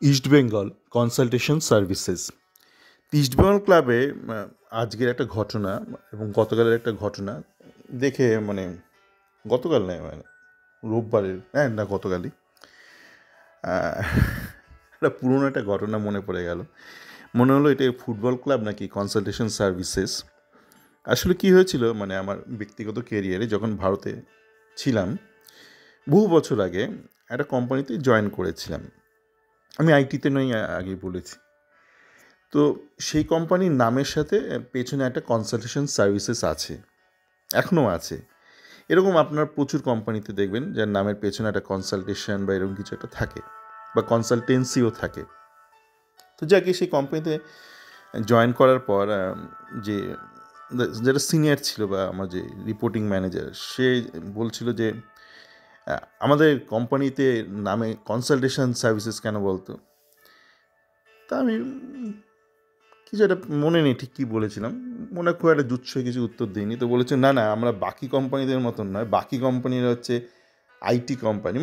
East Bengal consultation services. East Bengal ক্লাবে আজকের একটা ঘটনা এবং গতকালের একটা ঘটনা দেখে গতকাল নয় রোববারের না গতকালই আহ, একটা পুরনো একটা ঘটনা মনে পড়ে গেল। মনে হলো এটা ফুটবল ক্লাব নাকি কনসালটেশন সার্ভিসেস। আসলে কি হয়েছিল আমার ব্যক্তিগত কেরিয়ারে যখন ভারতে ছিলাম বহু বছর আগে একটা কোম্পানিতে জয়েন করেছিলাম। আমি আইটিতে নই, আগেই বলেছি। তো সেই কোম্পানির নামের সাথে পেছনে একটা কনসালটেশন সার্ভিসেস আছে, এখনও আছে। এরকম আপনার প্রচুর কোম্পানিতে দেখবেন যার নামের পেছনে একটা কনসালটেশন বা এরকম কিছু একটা থাকে, বা কনসালটেন্সিও থাকে। তো যাকে সেই কোম্পানিতে জয়েন করার পর যে যেটা সিনিয়র ছিল বা আমার যে রিপোর্টিং ম্যানেজার, সে বলছিল যে আমাদের কোম্পানিতে নামে কনসালটেশন সার্ভিসেস কেন বলতো। তা আমি কিছু একটা মনে নেই ঠিক কী বলেছিলাম, মনে খুব একটা জুৎসই কিছু উত্তর দিইনি। তো বলেছে না না, আমরা বাকি কোম্পানিদের মতন নয়, বাকি কোম্পানিরা হচ্ছে আইটি কোম্পানি।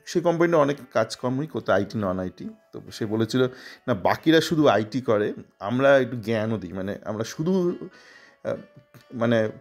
সেই কোম্পানিটা অনেক কাজকর্মই করতো, আইটি নন আইটি। তো সে বলেছিল না, বাকিরা শুধু আইটি করে, আমরা একটু জ্ঞানও দিই, আমরা শুধু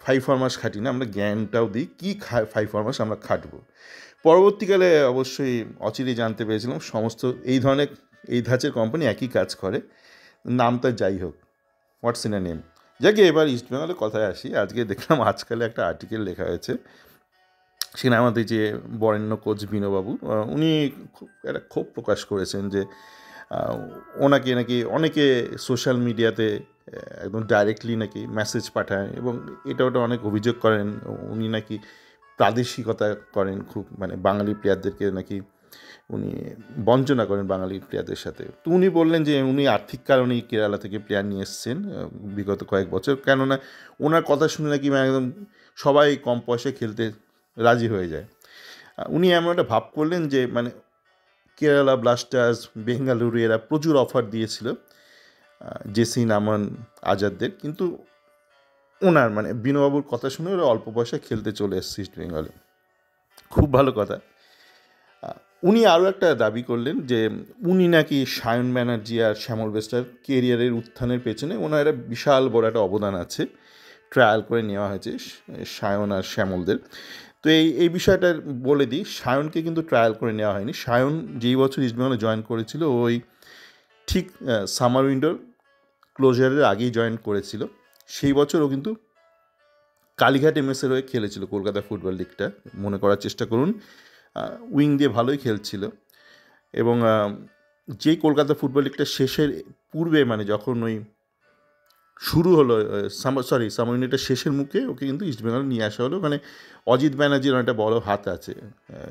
5 ফরমাস খাটি না, আমরা জ্ঞানটাও দিই, কী 5 ফরমাস আমরা খাটবো। পরবর্তীকালে অবশ্যই অচিরেই জানতে পেরেছিলাম সমস্ত এই ধাঁচের কোম্পানি একই কাজ করে, নামটা যাই হোক, হোয়াটস ইন আ নেম। যাকে এবার ইস্টবেঙ্গলের কথায় আসি। আজকে দেখলাম আজকালে একটা আর্টিকেল লেখা হয়েছে, সেখানে আমাদের যে বরেণ্য কোচ বিনোবাবু, উনি একটা ক্ষোভ প্রকাশ করেছেন যে ওনাকে নাকি অনেকে সোশ্যাল মিডিয়াতে একদম ডাইরেক্টলি নাকি মেসেজ পাঠায় এবং এটা ওটা অনেক অভিযোগ করেন। উনি নাকি প্রাদেশিকতা করেন খুব, বাঙালি প্লেয়ারদেরকে নাকি উনি বঞ্চনা করেন বাঙালি প্লেয়ারদের সাথে। তো উনি বললেন যে উনি আর্থিক কারণেই কেরালা থেকে প্লেয়ার নিয়ে এসছেন বিগত কয়েক বছর, কেননা ওনার কথা শুনে নাকি একদম সবাই কম পয়সায় খেলতে রাজি হয়ে যায়। উনি এমন একটা ভাব করলেন যে কেরালা ব্লাস্টার্স, বেঙ্গালুরু এরা প্রচুর অফার দিয়েছিল জেসি নামান আজাদদের, কিন্তু ওনার বিনোবাবুর কথা শুনে ওরা অল্প পয়সায় খেলতে চলে এসছে ইস্ট বেঙ্গলে। খুব ভালো কথা। উনি আরও একটা দাবি করলেন যে উনি নাকি সায়ন ব্যানার্জি আর শ্যামল বেস্টার কেরিয়ারের উত্থানের পেছনে ওনার একটা বিশাল বড় একটা অবদান আছে, ট্রায়াল করে নেওয়া হয়েছে সায়ন আর শ্যামলদের। তো এই বিষয়টা বলে দিই, সায়নকে কিন্তু ট্রায়াল করে নেওয়া হয়নি। সায়ন যেই বছর ইস্টবেঙ্গলে জয়েন করেছিল ওই ঠিক সামার উইন্ডোর ক্লোজারের আগেই জয়েন করেছিল। সেই বছর ও কিন্তু কালীঘাট এমএসের হয়ে খেলেছিল কলকাতা ফুটবল লিগটা, মনে করার চেষ্টা করুন। উইং দিয়ে ভালোই খেলছিল এবং যেই কলকাতা ফুটবল লিগটা শেষের পূর্বে যখন ওই শুরু হলো সামার ইউনিটটা শেষের মুখে ওকে কিন্তু ইস্টবেঙ্গল নিয়ে আসা হলো। অজিত ব্যানার্জির একটা বড় হাত আছে,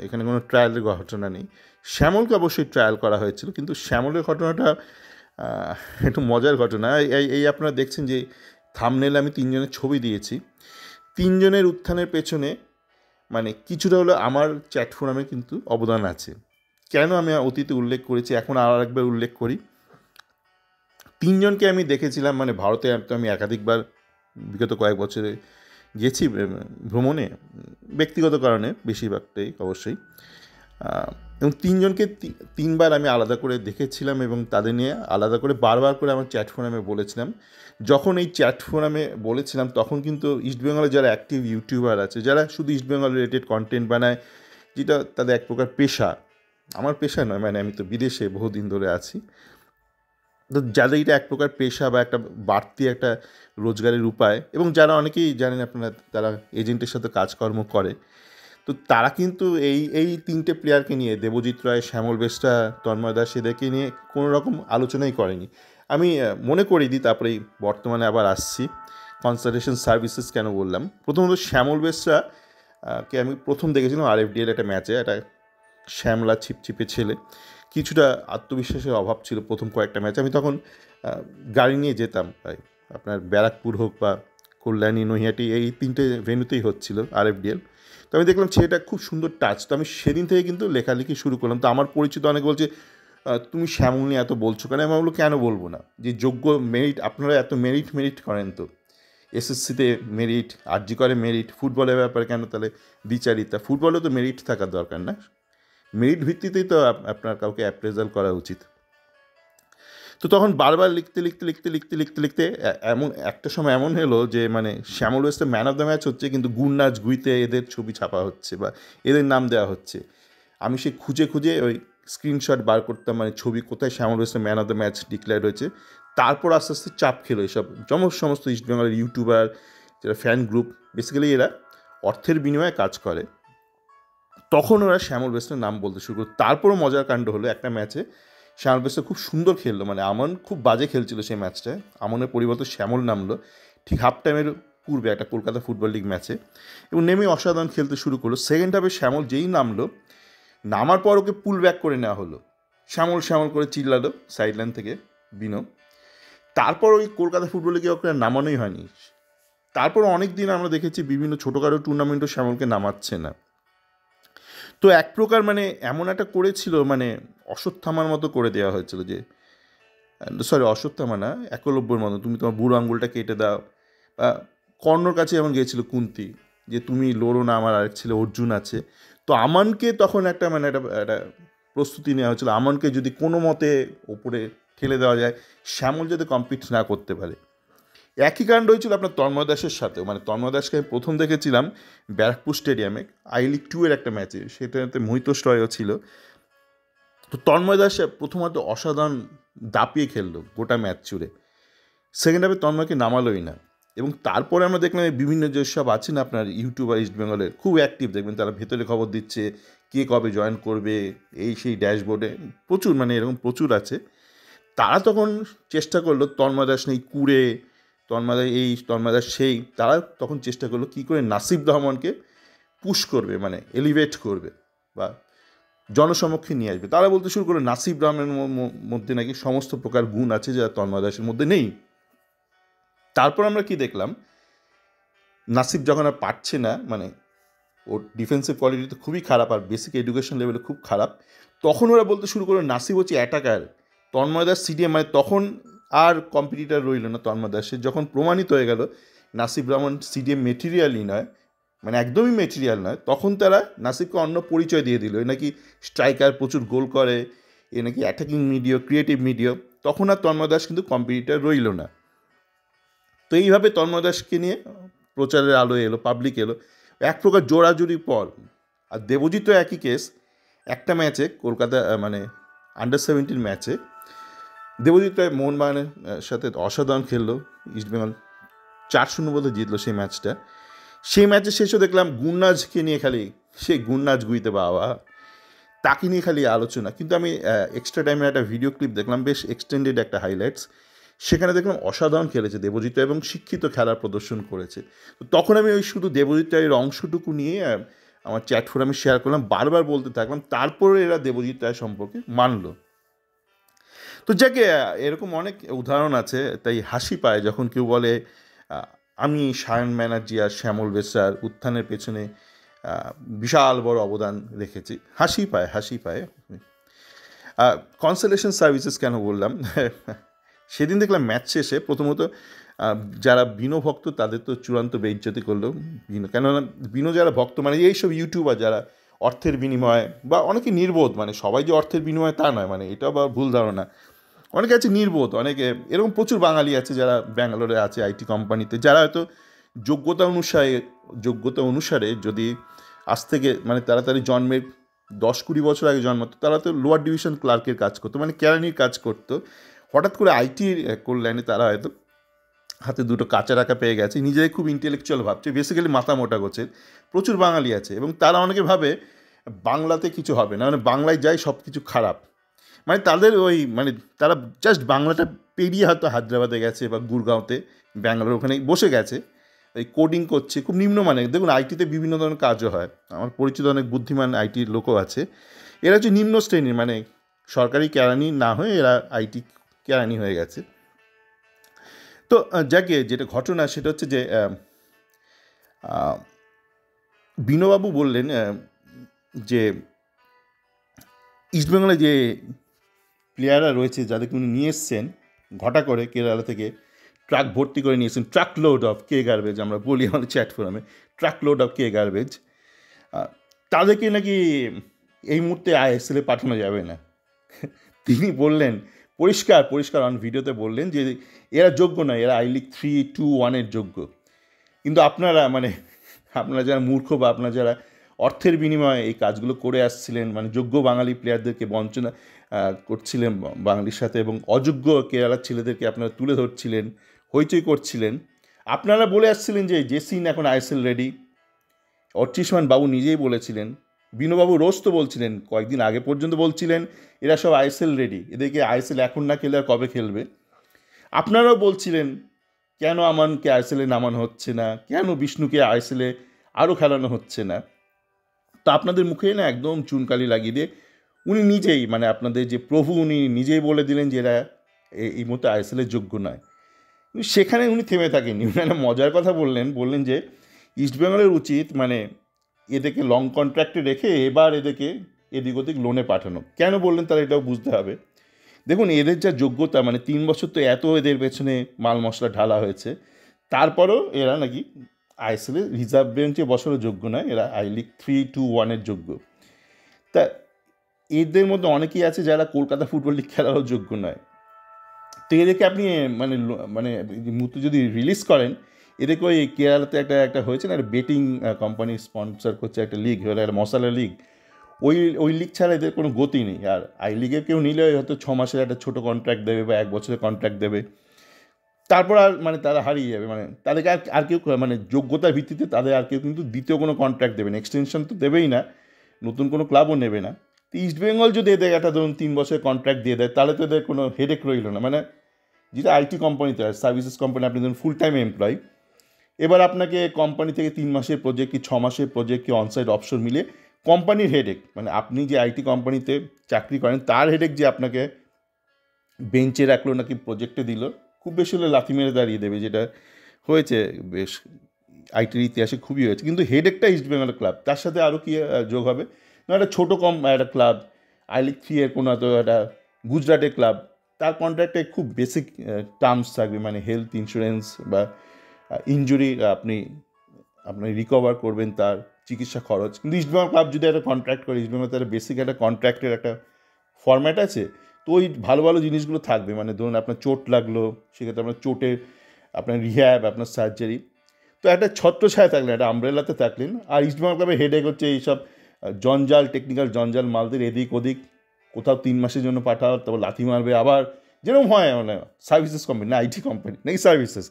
এখানে কোনো ট্রায়ালের ঘটনা নেই। শ্যামলকে অবশ্যই ট্রায়াল করা হয়েছিল, কিন্তু শ্যামলের ঘটনাটা একটু মজার ঘটনা। এই আপনারা দেখছেন যে থাম্বনেলে আমি 3জনের ছবি দিয়েছি। 3জনের উত্থানের পেছনে কিছুটা হলো আমার চ্যাট ফোরামে কিন্তু অবদান আছে। কেন আমি অতীতে উল্লেখ করেছি, এখন আর একবার উল্লেখ করি। 3জনকে আমি দেখেছিলাম, ভারতে তো আমি একাধিকবার বিগত কয়েক বছরে গেছি ভ্রমণে, ব্যক্তিগত কারণে বেশিরভাগটাই অবশ্যই। এবং 3জনকে 3বার আমি আলাদা করে দেখেছিলাম এবং তাদের নিয়ে আলাদা করে বারবার করে আমার চ্যাট ফোরামে বলেছিলাম। যখন এই চ্যাট ফোরামে বলেছিলাম তখন কিন্তু ইস্টবেঙ্গলে যারা অ্যাক্টিভ ইউটিউবার আছে, যারা শুধু ইস্টবেঙ্গল রিলেটেড কন্টেন্ট বানায়, যেটা তাদের এক প্রকার পেশা, আমার পেশা নয়, আমি তো বিদেশে বহুদিন ধরে আছি। তো যাদের এটা এক প্রকার পেশা বা একটা বাড়তি একটা রোজগারের উপায়, এবং যারা অনেকেই জানেন আপনারা, তারা এজেন্টের সাথে কাজকর্ম করে, তো তারা কিন্তু এই 3টে প্লেয়ারকে নিয়ে, দেবজিৎ রায়, শ্যামল বেস্টা, তন্ময় দাস, এদেরকে নিয়ে কোনো রকম আলোচনাই করেনি। আমি মনে করিয়ে দিই, তারপরেই বর্তমানে আবার আসছি কনসালটেশন সার্ভিসেস কেন বললাম। প্রথমত শ্যামল বেস্টা কে আমি প্রথম দেখেছিলাম আরএফডিএল একটা ম্যাচে। একটা শ্যামলা ছিপছিপে ছেলে, কিছুটা আত্মবিশ্বাসের অভাব ছিল প্রথম কয়েকটা ম্যাচ। আমি তখন গাড়ি নিয়ে যেতাম, আপনার ব্যারাকপুর হোক বা কল্যাণী, নৈহাটি, এই 3টে ভেন্যুতেই হচ্ছিল আরএফডিএল। তো আমি দেখলাম ছেলেটা খুব সুন্দর টাচ। তো আমি সেদিন থেকে কিন্তু লেখালেখি শুরু করলাম। তো আমার পরিচিত অনেক বলছে তুমি শ্যামল নিয়ে এত বলছো কেন? আমি বললো কেন বলবো না, যে যোগ্য মেরিট, আপনারা এত মেরিট করেন, তো এসএসসিতে মেরিট, আরজি করে মেরিট, ফুটবলের ব্যাপারে কেন তাহলে দ্বিচারিতা? ফুটবলে তো মেরিট থাকার দরকার না? মেরিট ভিত্তিতেই তো আপনার কাউকে অ্যাপ্রেজাল করা উচিত। তো তখন বারবার লিখতে এমন একটা সময় এমন হলো যে মানে শ্যামল ওয়েস্টের ম্যান অফ দ্য ম্যাচ হচ্ছে, কিন্তু গুণনাচ গুইতে এদের ছবি ছাপা হচ্ছে বা এদের নাম দেওয়া হচ্ছে। আমি সে খুঁজে ওই স্ক্রিনশট বার করতাম, মানে ছবি কোথায় শ্যামল ওয়েস্টের man of the match declare হয়েছে। তারপর আস্তে আস্তে চাপ খেলো এসব সমস্ত ইস্টবেঙ্গলের ইউটিউবার, যারা ফ্যান গ্রুপ, বেসিক্যালি এরা অর্থের বিনিময়ে কাজ করে, তখন ওরা শ্যামল ওয়েস্টের নাম বলতে শুরু করলো। তারপরও মজার কাণ্ড হলো, একটা ম্যাচে শ্যামল ওয়েস্ট খুব সুন্দর খেললো, মানে আমন খুব বাজে খেলছিল সেই ম্যাচটায়, আমনের পরিবর্তে শ্যামল নামলো ঠিক হাফ টাইমের পূর্বে একটা কলকাতা ফুটবল লিগ ম্যাচে, এবং নেমে অসাধারণ খেলতে শুরু করলো। সেকেন্ড হাফে শ্যামল যেই নামলো, নামার পর ওকে পুল ব্যাক করে নেওয়া হলো, শ্যামল করে চিল্লালো সাইডলাইন থেকে বিনো। তারপর ওই কলকাতা ফুটবল লিগে ওকে নামানোই হয়নি। তারপর অনেক দিন আমরা দেখেছি বিভিন্ন ছোটোখাটো টুর্নামেন্টও শ্যামলকে নামাচ্ছে না। তো এক প্রকার মানে এমন একটা করেছিল, মানে অশ্বত্থামার মতো করে দেওয়া হয়েছিল, যে অশ্বত্থামা না, একলব্যর মতো, তুমি তোমার বুড়ো আঙুলটা কেটে দাও। বা কর্ণর কাছে এমন গিয়েছিল কুন্তি, যে তুমি লড়ো না, আমার আরেক ছেলে অর্জুন আছে। তো আমানকে তখন একটা মানে একটা প্রস্তুতি নেওয়া হয়েছিল, আমানকে যদি কোনো মতে ওপরে ঠেলে দেওয়া যায়, শ্যামল যাতে কম্পিট না করতে পারে। একই কাণ্ড হয়েছিল আপনার তন্ময় দাসের সাথেও, মানে তন্ময় দাসকে আমি প্রথম দেখেছিলাম ব্যারাকপুর স্টেডিয়ামে I-League 2 একটা ম্যাচে, সেটাতে মহিতোষ রয়ও ছিল। তো তন্ময় দাস প্রথমত অসাধারণ দাপিয়ে খেললো গোটা ম্যাচ জুড়ে, সেকেন্ড হাফে তন্ময়কে নামালোই না। এবং তারপরে আমরা দেখলাম বিভিন্ন যেসব আছেন আপনার ইউটিউবার ইস্টবেঙ্গলের খুব অ্যাক্টিভ, দেখবেন তারা ভেতরে খবর দিচ্ছে কে কবে জয়েন করবে, এই সেই ড্যাশবোর্ডে প্রচুর, মানে এরকম প্রচুর আছে। তারা তখন চেষ্টা করলো তন্ময় দাস নেই কুড়ে, তন্ময় দাস সেই, তারা তখন চেষ্টা করলো কী করে নাসিব রহমানকে পুশ করবে, মানে এলিভেট করবে বা জনসমক্ষে নিয়ে আসবে। তারা বলতে শুরু করলো নাসিব রহমানের মধ্যে নাকি সমস্ত প্রকার গুণ আছে যা তন্ময় দাসের মধ্যে নেই। তারপর আমরা কি দেখলাম, নাসিব যখন আর পারছে না, মানে ওর ডিফেন্সিভ কোয়ালিটি তো খুবই খারাপ আর বেসিক এডুকেশন লেভেলে খুব খারাপ, তখন ওরা বলতে শুরু করলো নাসিব হচ্ছে অ্যাটাকার, তন্ময় দাস সিডিএম, মানে তখন আর কম্পিটিটার রইল না তন্ময় দাসের। যখন প্রমাণিত হয়ে গেল নাসিব রহমান সিডিএম মেটেরিয়ালই নয়, মানে একদমই মেটেরিয়াল নয়, তখন তারা নাসিবকে অন্য পরিচয় দিয়ে দিল, এ নাকি স্ট্রাইকার, প্রচুর গোল করে, এ নাকি অ্যাটাকিং মিডিও, ক্রিয়েটিভ মিডিও। তখন আর তন্ময় দাস কিন্তু কম্পিটিটার রইল না। তো এইভাবে তন্ময় দাসকে নিয়ে প্রচারের আলো এলো, পাবলিক এলো, এক প্রকার জোড়াজুড়ি পর। আর দেবজিৎও একই কেস, একটা ম্যাচে কলকাতা মানে আন্ডার-17 ম্যাচে দেবজিৎ রায় মোহনবাগানের সাথে অসাধারণ খেললো, ইস্টবেঙ্গল 4-0 বোধহয় জিতলো সেই ম্যাচটা। সেই ম্যাচে শেষও দেখলাম গুণনাজকে নিয়ে খালি, সেই গুণনাজ গুইতে বাবা, তাকে নিয়ে খালি আলোচনা। কিন্তু আমি এক্সট্রা টাইমের একটা ভিডিও ক্লিপ দেখলাম, বেশ এক্সটেন্ডেড একটা হাইলাইটস, সেখানে দেখলাম অসাধারণ খেলেছে দেবজিৎ এবং শিক্ষিত খেলার প্রদর্শন করেছে। তো তখন আমি ওই শুধু দেবজিৎ রায়ের অংশটুকু নিয়ে আমার চ্যাট ফোরামে শেয়ার করলাম, বারবার বলতে থাকলাম, তারপরে এরা দেবজিৎ রায় সম্পর্কে মানলো। তো যাকে এরকম অনেক উদাহরণ আছে, তাই হাসি পায় যখন কেউ বলে আমি সায়ন ব্যানার্জি আর শ্যামল বেসরার উত্থানের পেছনে বিশাল বড় অবদান রেখেছি। হাসি পায়। কনসোলেশন সার্ভিসেস কেন বললাম, সেদিন দেখলাম ম্যাচ শেষে প্রথমত যারা বিনো ভক্ত তাদের তো চূড়ান্ত বেইজ্জতি করলো বিনো, কেননা বিনো যারা ভক্ত, মানে এইসব ইউটিউবার যারা অর্থের বিনিময়ে, বা অনেকে নির্বোধ, মানে সবাই যে অর্থের বিনিময়ে তা নয়, মানে এটা আবার ভুল ধারণা, অনেকে আছে নির্বোধ, অনেকে এরকম প্রচুর বাঙালি আছে যারা ব্যাঙ্গালোরে আছে আইটি কোম্পানিতে, যারা হয়তো যোগ্যতা অনুসারে যদি আজ থেকে মানে তাড়াতাড়ি জন্মের 10-20 বছর আগে জন্মাতো, তারা তো লোয়ার ডিভিশন ক্লার্কের কাজ করতো, মানে কেরানির কাজ করতো। হঠাৎ করে আইটির কল্যাণে তারা হয়তো হাতে দুটো কাঁচা টাকা পেয়ে গেছে, নিজেদের খুব ইন্টেলেকচুয়াল ভাবছে, বেসিক্যালি মাথা মোটা গোছের প্রচুর বাঙালি আছে, এবং তারা অনেকে ভাবে বাংলাতে কিছু হবে না, মানে বাংলায় যাই সব কিছু খারাপ, মানে তাদের ওই মানে তারা জাস্ট বাংলাটা পেরিয়ে হয়তো হায়দ্রাবাদে গেছে বা গুরগাঁওতে, ব্যাঙ্গালোর ওখানে বসে গেছে, ওই কোডিং করছে খুব নিম্নমানের। দেখুন আইটিতে বিভিন্ন ধরনের কাজও হয়, আমার পরিচিত অনেক বুদ্ধিমান আইটির লোকও আছে, এরা হচ্ছে নিম্ন শ্রেণীর, মানে সরকারি কেরানি না হয়ে এরা আইটি কেরানি হয়ে গেছে। তো যাকে যেটা ঘটনা সেটা হচ্ছে যে বিনোবাবু বললেন যে ইস্টবেঙ্গলে যে প্লেয়াররা রয়েছে যাদেরকে উনি নিয়ে এসছেন ঘটা করে কেরালা থেকে, ট্রাক ভর্তি করে নিয়েছেন, truck load of K garbage, আমরা বলি আমাদের চ্যাট ফোরামে truck load of K garbage, তাদেরকে নাকি এই মুহূর্তে আইএসএলে পাঠানো যাবে না। তিনি বললেন পরিষ্কার অন ভিডিওতে বললেন যে এরা যোগ্য নয়, এরা আই লিগ 3-2-1 যোগ্য। কিন্তু আপনারা যারা মূর্খ বা আপনারা যারা অর্থের বিনিময়ে এই কাজগুলো করে আসছিলেন, যোগ্য বাঙালি প্লেয়ারদেরকে বঞ্চনা করছিলেন বাঙালির সাথে, এবং অযোগ্য কেরালার ছেলেদেরকে আপনারা তুলে ধরছিলেন, হইচই করছিলেন। আপনারা বলে আসছিলেন যে জেসিন এখন আইএসএল রেডি। অর্চিষ্মান বাবু নিজেই বলেছিলেন, বিনোবাবু রোজ তো বলছিলেন, কয়েকদিন আগে পর্যন্ত বলছিলেন এরা সব আইএসএল রেডি, এদেরকে আইএসএল এখন না খেলে আর কবে খেলবে। আপনারাও বলছিলেন কেন আমানকে আইএসএলে নামানো হচ্ছে না, কেন বিষ্ণুকে আইএসএলে আরও খেলানো হচ্ছে না। তো আপনাদের মুখে না একদম চুনকালি লাগিয়ে দিয়ে উনি নিজেই আপনাদের যে প্রভু, উনি নিজেই বলে দিলেন যে এরা এই মতো আইএসএলের যোগ্য নয়। সেখানে উনি থেমে থাকেননি, উনি একটা মজার কথা বললেন যে ইস্টবেঙ্গলের উচিত এদেরকে লং কন্ট্রাক্টে রেখে এবার এদেরকে এদিক ওদিক লোনে পাঠানো। কেন বললেন তারা এটাও বুঝতে হবে। দেখুন, এদের যা যোগ্যতা, 3 বছর তো এত এদের পেছনে মাল মশলা ঢালা হয়েছে, তারপরও এরা নাকি আইএসএলে রিজার্ভ বেঞ্চে বসারও যোগ্য নয়, এরা আই লিগ 3-2-1 যোগ্য। তা এদের মধ্যে অনেকেই আছে যারা কলকাতা ফুটবল লিগ খেলারও যোগ্য নয়। তো এদেরকে আপনি মুহূর্তে যদি রিলিজ করেন, এদেরকে ওই কেরালাতে একটা হয়েছে না, বেটিং কোম্পানি স্পন্সর করছে একটা লিগ, একটা মশালা লিগ, ওই লিগ ছাড়া এদের কোনো গতি নেই। আর আই লিগে কেউ নিলে হয়তো 6 মাসের একটা ছোটো কন্ট্রাক্ট দেবে বা 1 বছরের কন্ট্রাক্ট দেবে, তারপর আর তারা হারিয়ে যাবে। তাদেরকে আর কেউ যোগ্যতার ভিত্তিতে তাদের আর কেউ কিন্তু দ্বিতীয় কোনো কন্ট্রাক্ট দেবে না, এক্সটেনশন তো দেবেই না, নতুন কোনো ক্লাবও নেবে না। তো ইস্টবেঙ্গল যদি এদের একটা ধরুন 3 বছরের কন্ট্রাক্ট দিয়ে দেয়, তাহলে তো এদের কোনো হেডেক রইল না। যেটা আইটি কোম্পানিতে হয়, সার্ভিসেস কোম্পানি, আপনি ধরুন ফুল টাইম এমপ্লয়ি, এবার আপনাকে কোম্পানি থেকে 3 মাসের প্রজেক্ট কি 6 মাসের প্রজেক্ট কি অনসাইট অফশোর মিলে কোম্পানির হেডেক, আপনি যে আইটি কোম্পানিতে চাকরি করেন তার হেডেক যে আপনাকে বেঞ্চে রাখলো নাকি প্রজেক্টে দিল, খুব বেশি হলে লাথি মেরে দাঁড়িয়ে দেবে, যেটা হয়েছে বেশ আইটির ইতিহাসে খুবই হয়েছে। কিন্তু হেডেকটা ইস্টবেঙ্গল ক্লাব, তার সাথে আরও কি যোগ হবে না, একটা ছোটো একটা ক্লাব আই লিগ 3 কোনো একটা গুজরাটের ক্লাব, তার কন্ট্রাক্টে খুব বেসিক টার্মস থাকবে, হেলথ ইন্স্যুরেন্স বা ইনজুরি আপনি রিকভার করবেন তার চিকিৎসা খরচ। কিন্তু ইস্টবেঙ্গল ক্লাব যদি একটা কন্ট্রাক্ট করে, ইস্টবেঙ্গল তার বেসিক একটা কন্ট্রাক্টের একটা ফরম্যাট আছে, তো ওই ভালো ভালো জিনিসগুলো থাকবে। ধরুন আপনার চোট লাগলো, সেক্ষেত্রে আপনার চোটের আপনার রিহ্যাব, আপনার সার্জারি, তো একটা ছত্রছায়া থাকলেন, একটা আমব্রেলাতে থাকলেন। আর ইস্টবেঙ্গল ক্লাবের হেডেক হচ্ছে এইসব জঞ্জাল, টেকনিক্যাল জঞ্জাল, মালদের এদিক ওদিক কোথাও 3 মাসের জন্য পাঠাও, তারপর লাথি মারবে আবার, যেরকম হয় সার্ভিসেস কোম্পানি, না আইটি কোম্পানি নাকি সার্ভিসেস,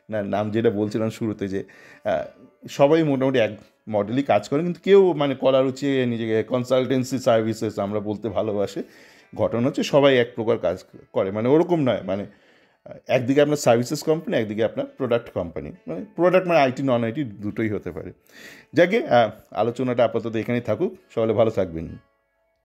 না নাম যেটা বলছিলাম শুরুতে, যে সবাই মোটামুটি এক মডেলই কাজ করে, কিন্তু কেউ করার হচ্ছে নিজেকে কনসালটেন্সি সার্ভিসেস আমরা বলতে ভালোবাসে। ঘটনা হচ্ছে সবাই এক প্রকার কাজ করে, ওরকম নয়, একদিকে আপনার সার্ভিসেস কোম্পানি, একদিকে আপনার product company, product IT non IT দুটোই হতে পারে। যাকে আলোচনাটা আপাতত এখানেই থাকুক, সবাই ভালো থাকবেন।